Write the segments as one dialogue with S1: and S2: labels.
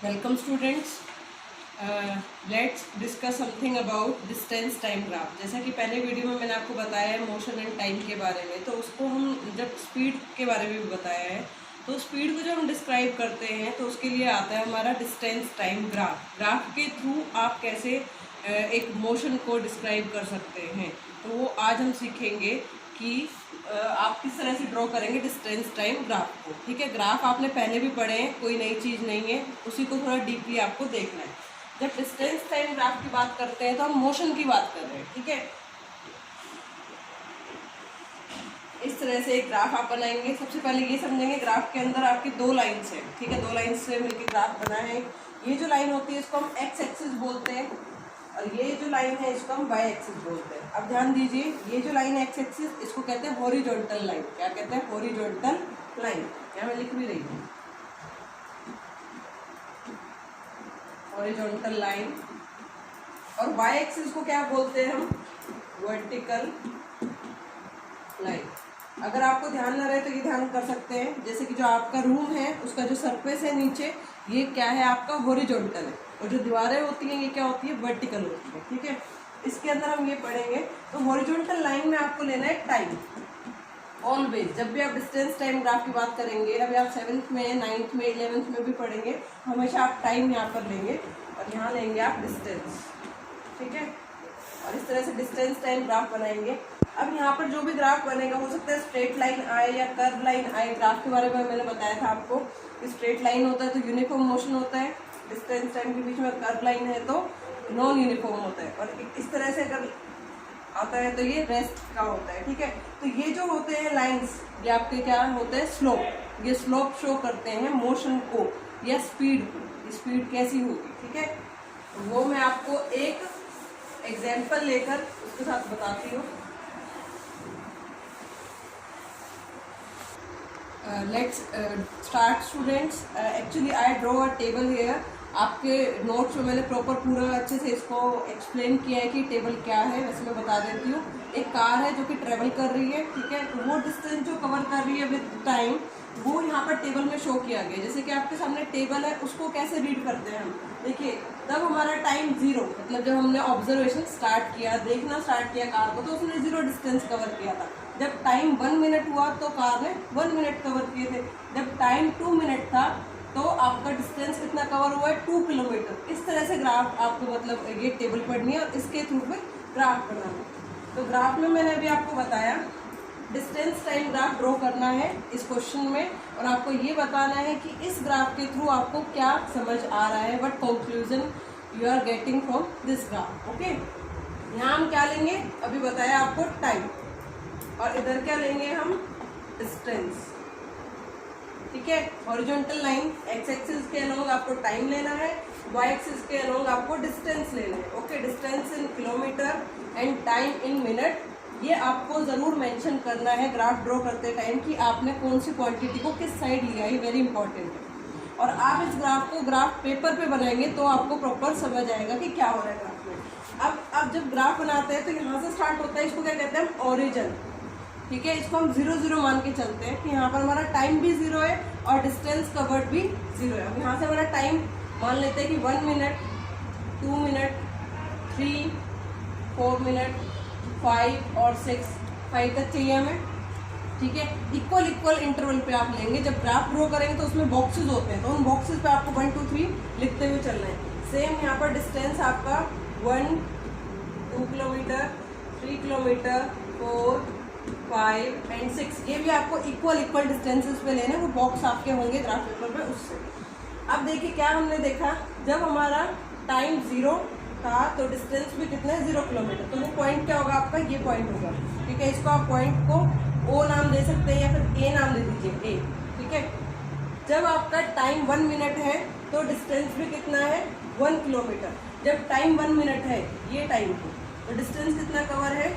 S1: Welcome students. Let's discuss something about distance time graph. जैसा कि पहले वीडियो में मैंने आपको बताया है मोशन एंड टाइम के बारे में, तो उसको हम जब स्पीड के बारे में भी बताया है, तो स्पीड को जब हम डिस्क्राइब करते हैं तो उसके लिए आता है हमारा डिस्टेंस टाइम ग्राफ। ग्राफ के थ्रू आप कैसे एक मोशन को डिस्क्राइब कर सकते हैं, तो वो आज हम सीखेंगे कि आप किस तरह से ड्रॉ करेंगे डिस्टेंस टाइम ग्राफ को। ठीक है, ग्राफ आपने पहले भी पढ़े हैं, कोई नई चीज़ नहीं है, उसी को थोड़ा डीपली आपको देखना है। जब डिस्टेंस टाइम ग्राफ की बात करते हैं तो हम मोशन की बात कर रहे हैं। ठीक है, इस तरह से एक ग्राफ आप बनाएंगे। सबसे पहले ये समझेंगे ग्राफ के अंदर आपकी दो लाइन्स हैं। ठीक है, दो लाइन्स से मिलकर ग्राफ बना है। ये जो लाइन होती है इसको हम एक्स एक्सिस बोलते हैं, और ये जो लाइन है इसको हम वाई एक्सिस बोलते हैं। अब ध्यान दीजिए, ये जो लाइन है एक्स एक्सिस, इसको कहते हैं हॉरिजॉन्टल लाइन। क्या कहते हैं? Horizontal line. क्या मैं लिख भी रही हूँ, हॉरिजॉन्टल लाइन। और वाई एक्सिस को क्या बोलते हैं हम? Vertical line. अगर आपको ध्यान न रहे तो ये ध्यान कर सकते हैं, जैसे कि जो आपका रूम है उसका जो सरफेस है नीचे, ये क्या है? आपका हॉरिजॉन्टल है, और जो दीवारें होती हैं ये क्या होती है? वर्टिकल होती है। ठीक है, इसके अंदर हम ये पढ़ेंगे। तो हॉरिजॉन्टल लाइन में आपको लेना है टाइम। ऑलवेज जब भी आप डिस्टेंस टाइम ग्राफ की बात करेंगे, अभी आप 7th में, 9th में, 11th में भी पढ़ेंगे, हमेशा आप टाइम यहाँ पर लेंगे और यहाँ लेंगे आप डिस्टेंस। ठीक है, और इस तरह से डिस्टेंस टाइम ग्राफ बनाएंगे। अब यहाँ पर जो भी ग्राफ बनेगा, हो सकता है स्ट्रेट लाइन आए या कर्व लाइन आए। ग्राफ के बारे में मैंने बताया था आपको कि स्ट्रेट लाइन होता है तो यूनिफॉर्म मोशन होता है, डिस्टेंस टाइम के बीच में कर्व लाइन है तो नॉन यूनिफॉर्म होता है, और इस तरह से अगर आता है तो ये रेस्ट का होता है। ठीक है, तो ये जो होते हैं लाइंस, ये आपके क्या होते हैं? स्लोप। ये स्लोप शो करते हैं मोशन को या स्पीड को। स्पीड कैसी होगी? ठीक है, वो मैं आपको एक एग्जाम्पल लेकर उसके साथ बताती हूँ। Let's start students. Actually I draw a table here. आपके नोट्स में मैंने प्रॉपर पूरा अच्छे से इसको एक्सप्लेन किया है कि टेबल क्या है। वैसे मैं बता देती हूँ, एक कार है जो कि ट्रेवल कर रही है। ठीक है, तो वो डिस्टेंस जो कवर कर रही है विद टाइम, वो यहाँ पर टेबल में शो किया गया। जैसे कि आपके सामने टेबल है, उसको कैसे रीड करते हैं हम? देखिए, तब हमारा टाइम 0, मतलब जब हमने ऑब्जर्वेशन स्टार्ट किया, देखना स्टार्ट किया कार को, तो उसने 0 डिस्टेंस कवर किया था। जब टाइम 1 मिनट हुआ तो कार ने 1 मिनट कवर किए थे। जब टाइम 2 मिनट था तो आपका डिस्टेंस कितना कवर हुआ है? 2 किलोमीटर। इस तरह से ग्राफ आपको, मतलब ये टेबल पढ़नी है और इसके थ्रू पे ग्राफ बनाना है। तो ग्राफ में मैंने अभी आपको बताया डिस्टेंस टाइम ग्राफ ड्रॉ करना है इस क्वेश्चन में, और आपको ये बताना है कि इस ग्राफ के थ्रू आपको क्या समझ आ रहा है, what conclusion you are getting from this graph. Okay, यहाँ हम क्या लेंगे? अभी बताया आपको टाइम, और इधर क्या लेंगे हम? डिस्टेंस। ठीक है, हॉरिजॉन्टल लाइन एक्स एक्सिस के अलोंग आपको टाइम लेना है, वाई एक्सिस के अलोंग आपको डिस्टेंस लेना है। Okay, distance in kilometre and time in minute, ये आपको जरूर मेंशन करना है ग्राफ ड्रॉ करते टाइम कि आपने कौन सी क्वांटिटी को किस साइड लिया है। वेरी इंपॉर्टेंट है। और आप इस ग्राफ को ग्राफ पेपर पे बनाएंगे तो आपको प्रॉपर समझ आएगा कि क्या हो रहा है ग्राफ में। अब जब ग्राफ बनाते हैं तो यहाँ से स्टार्ट होता है, इसको क्या कहते हैं हम? ओरिजिन। ठीक है, इसको हम 0 0 मान के चलते हैं कि यहाँ पर हमारा टाइम भी 0 है और डिस्टेंस कवर्ड भी 0 है। अब यहाँ से हमारा टाइम मान लेते हैं कि 1 मिनट, 2 मिनट, 3, 4 मिनट, 5 और 6, 5 तक चाहिए हमें। ठीक है, इक्वल इक्वल इंटरवल पे आप लेंगे। जब ग्राफ ड्रॉ करेंगे तो उसमें बॉक्सेस होते हैं, तो उन बॉक्सेस पे आपको 1 2 3 लिखते हुए चलना है। सेम यहाँ पर डिस्टेंस आपका 1 2 किलोमीटर, 3 किलोमीटर, 4 5 एंड 6, ये भी आपको इक्वल इक्वल डिस्टेंसेस पे लेने, वो बॉक्स आपके होंगे ग्राफ पेपर पे उससे। अब देखिए क्या हमने देखा, जब हमारा टाइम 0 था तो डिस्टेंस भी कितना है? 0 किलोमीटर। तो वो पॉइंट क्या होगा आपका? ये पॉइंट होगा। ठीक है, इसको आप पॉइंट को ओ नाम दे सकते हैं या फिर ए नाम दे दीजिए, ए। ठीक है, जब आपका टाइम 1 मिनट है तो डिस्टेंस भी कितना है? 1 किलोमीटर। जब टाइम 1 मिनट है, ये टाइम को, तो डिस्टेंस कितना कवर है?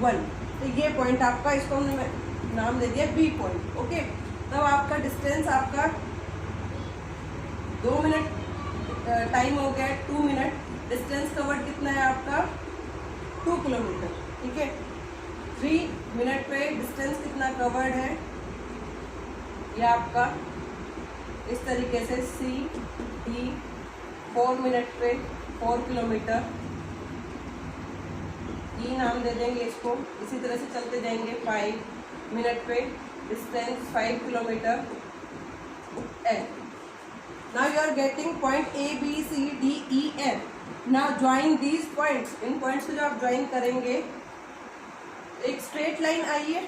S1: 1। तो ये पॉइंट आपका, इसको हमने नाम दे दिया बी पॉइंट। ओके, तब आपका डिस्टेंस आपका 2 मिनट टाइम हो गया, 2 मिनट। डिस्टेंस कवर्ड कितना है आपका? 2 किलोमीटर। ठीक है, 3 मिनट पे डिस्टेंस कितना कवर्ड है? ये आपका इस तरीके से सी डी 4 मिनट पे 4 किलोमीटर, ई नाम दे देंगे इसको। इसी तरह से चलते जाएंगे 5 मिनट पे डिस्टेंस 5 किलोमीटर एन। Now you are getting point A B C D E F. Now join these points, इन पॉइंट्स को जो आप ज्वाइन करेंगे एक स्ट्रेट लाइन आई है,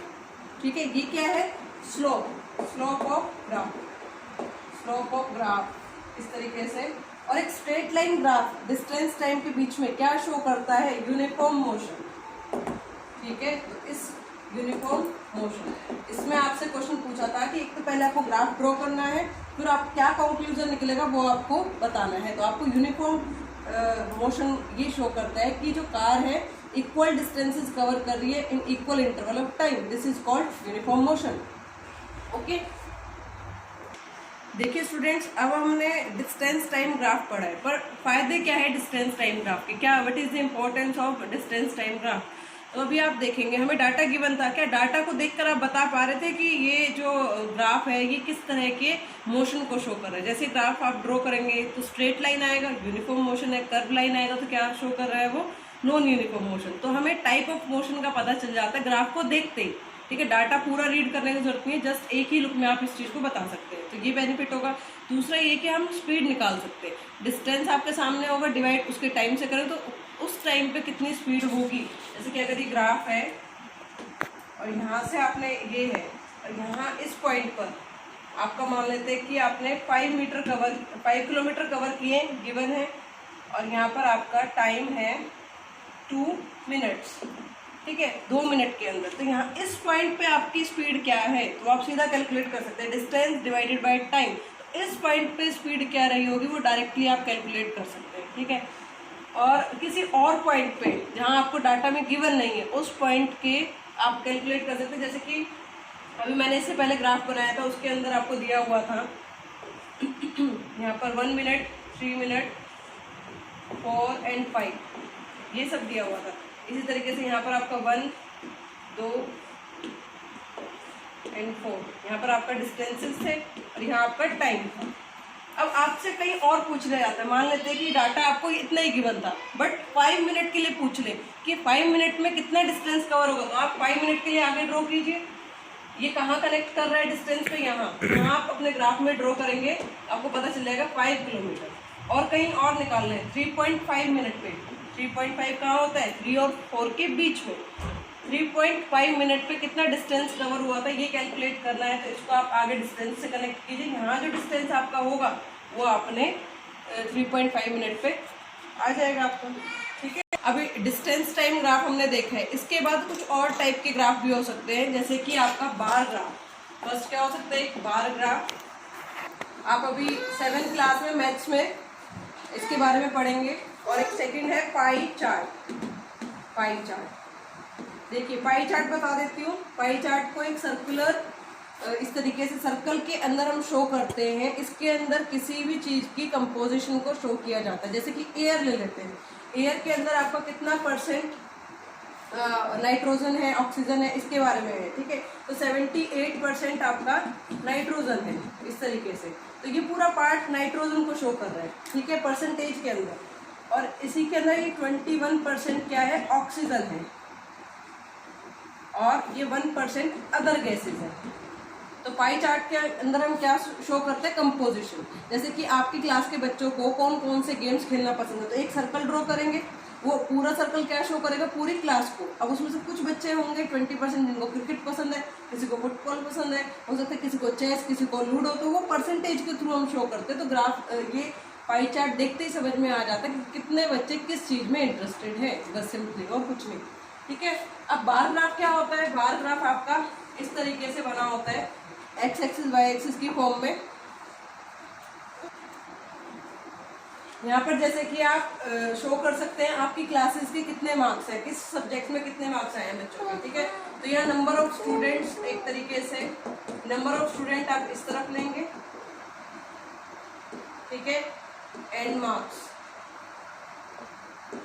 S1: ठीक है। ये क्या है? Slope, slope of graph, slope of graph इस तरीके से। और एक straight line graph distance time के बीच में क्या शो करता है? यूनिफॉर्म मोशन, ठीक है। तो इस यूनिफॉर्म मोशन, इसमें आपसे क्वेश्चन पूछा था कि एक तो पहले आपको ग्राफ ड्रॉ करना है, फिर आप क्या कंक्लूजन निकलेगा वो आपको बताना है। तो आपको यूनिफॉर्म मोशन ये शो करता है कि जो कार है इक्वल डिस्टेंसेस कवर कर रही है in equal interval of time, this is called uniform motion. Okay, देखिए स्टूडेंट्स, अब हमने डिस्टेंस टाइम ग्राफ पढ़ा है, पर फायदे क्या है डिस्टेंस टाइम ग्राफ के, क्या what is the importance of distance time graph. तो अभी आप देखेंगे हमें डाटा गिवन था, क्या डाटा को देखकर आप बता पा रहे थे कि ये जो ग्राफ है ये किस तरह के मोशन को शो कर रहा है। जैसे ग्राफ आप ड्रॉ करेंगे तो स्ट्रेट लाइन आएगा, यूनिफॉर्म मोशन है, कर्व लाइन आएगा तो क्या शो कर रहा है वो? Non uniform motion. तो हमें टाइप ऑफ मोशन का पता चल जाता है ग्राफ को देखते ही, ठीक है। डाटा पूरा रीड करने की जरूरत नहीं है, जस्ट एक ही लुक में आप इस चीज़ को बता सकते हैं, तो ये बेनिफिट होगा। दूसरा ये कि हम स्पीड निकाल सकते हैं, डिस्टेंस आपके सामने होगा, डिवाइड उसके टाइम से करें तो उस टाइम पे कितनी स्पीड होगी। जैसे कि अगर ये ग्राफ है और यहाँ से आपने ये है और यहाँ इस पॉइंट पर आपका मान लेते हैं कि आपने 5 किलोमीटर कवर किए गिवन है, और यहाँ पर आपका टाइम है 2 मिनट्स, ठीक है, 2 मिनट के अंदर। तो यहाँ इस पॉइंट पे आपकी स्पीड क्या है तो आप सीधा कैलकुलेट कर सकते हैं, डिस्टेंस डिवाइडेड बाय टाइम। तो इस पॉइंट पे स्पीड क्या रही होगी वो डायरेक्टली आप कैलकुलेट कर सकते हैं, ठीक है। और किसी और पॉइंट पे जहाँ आपको डाटा में गिवन नहीं है उस पॉइंट के आप कैलकुलेट कर सकते हैं। जैसे कि अभी मैंने इससे पहले ग्राफ बनाया था, उसके अंदर आपको दिया हुआ था यहाँ पर 1 मिनट, 3 मिनट, 4 एंड 5 ये सब दिया हुआ था। इसी तरीके से यहाँ पर आपका 1, 2 एंड 4 यहाँ पर आपका डिस्टेंसेस थे और यहाँ आपका टाइम था। अब आपसे कहीं और पूछ लिया जाता है, मान लेते हैं कि डाटा आपको इतना ही गिवन था, बट 5 मिनट के लिए पूछ ले कि 5 मिनट में कितना डिस्टेंस कवर होगा, तो आप 5 मिनट के लिए आगे ड्रॉ कीजिए। ये कहाँ कनेक्ट कर रहा है डिस्टेंस पे? यहाँ आप अपने ग्राफ में ड्रॉ करेंगे आपको पता चल जाएगा 5 किलोमीटर। और कहीं और निकालना है 3.5 मिनट पे, 3.5 कहाँ होता है? 3 और 4 के बीच में। 3.5 मिनट पे कितना डिस्टेंस कवर हुआ था ये कैलकुलेट करना है, तो इसको आप आगे डिस्टेंस से कनेक्ट कीजिए। यहाँ जो डिस्टेंस आपका होगा वो आपने 3.5 मिनट पे आ जाएगा आपका, ठीक है। अभी डिस्टेंस टाइम ग्राफ हमने देखा है, इसके बाद कुछ और टाइप के ग्राफ भी हो सकते हैं, जैसे कि आपका बार ग्राफ। फर्स्ट क्या हो सकता है? एक बार ग्राफ। आप अभी 7th क्लास में मैथ्स में इसके बारे में पढ़ेंगे। और एक सेकंड है पाई चार्ट। पाई चार्ट देखिए, पाई चार्ट बता देती हूँ। पाई चार्ट को एक सर्कुलर इस तरीके से सर्कल के अंदर हम शो करते हैं, इसके अंदर किसी भी चीज़ की कंपोजिशन को शो किया जाता है। जैसे कि एयर ले लेते हैं, एयर के अंदर आपका कितना परसेंट नाइट्रोजन है, ऑक्सीजन है, इसके बारे में है, ठीक है। तो 78% आपका नाइट्रोजन है इस तरीके से। तो ये पूरा पार्ट नाइट्रोजन को शो कर रहा है, ठीक है, परसेंटेज के अंदर। और इसी के अंदर ये 21% क्या है? ऑक्सीजन है, और ये 1% अदर गैसेज है। तो पाई चार्ट के अंदर हम क्या शो करते हैं? कंपोजिशन। जैसे कि आपकी क्लास के बच्चों को कौन कौन से गेम्स खेलना पसंद है, तो एक सर्कल ड्रॉ करेंगे, वो पूरा सर्कल क्या शो करेगा? पूरी क्लास को। अब उसमें से कुछ बच्चे होंगे 20% जिनको क्रिकेट पसंद है, किसी को फुटबॉल पसंद है, हो सकता है किसी को चेस, किसी को लूडो, तो वो परसेंटेज के थ्रू हम शो करते हैं। तो ग्राफ ये पाई चार्ट देखते ही समझ में आ जाता है कि कितने बच्चे किस चीज़ में इंटरेस्टेड है, बस सिंपली, और कुछ नहीं, ठीक है। अब बार ग्राफ क्या होता है? बार ग्राफ आपका इस तरीके से बना होता है, एक्स एक्सिस वाई एक्सिस की फॉर्म में। यहाँ पर जैसे कि आप शो कर सकते हैं आपकी क्लासेस के कितने मार्क्स हैं, किस सब्जेक्ट में कितने मार्क्स आए हैं बच्चों के, ठीक है। तो यहाँ नंबर ऑफ स्टूडेंट्स, एक तरीके से नंबर ऑफ स्टूडेंट आप इस तरफ लेंगे, ठीक है, एंड मार्क्स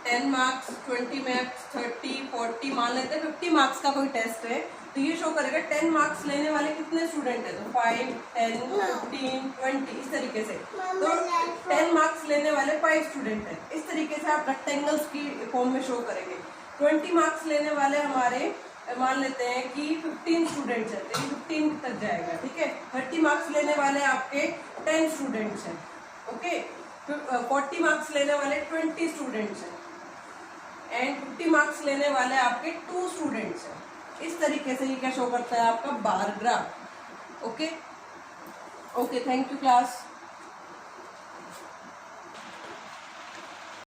S1: 10 मार्क्स, 20 मार्क्स, 30, 40 मान लेते हैं 50 मार्क्स का कोई टेस्ट है, तो ये शो करेगा 10 मार्क्स लेने वाले कितने स्टूडेंट है, तो 5, 10, 15, 20 इस तरीके से। तो 10 मार्क्स लेने वाले 5 स्टूडेंट है। इस तरीके से आप रेक्टेंगल्स की फॉर्म में शो करेंगे। 20 मार्क्स लेने वाले हमारे मान लेते हैं कि 15 स्टूडेंट्स हैं, तो 15 तक जाएगा, ठीक है। 30 मार्क्स लेने वाले आपके 10 स्टूडेंट्स हैं, ओके। 40 मार्क्स लेने वाले 20 स्टूडेंट्स हैं एंड 50 मार्क्स लेने वाले आपके 2 स्टूडेंट्स हैं। इस तरीके से ये क्या शो करता है आपका bar graph, okay. Okay, thank you class.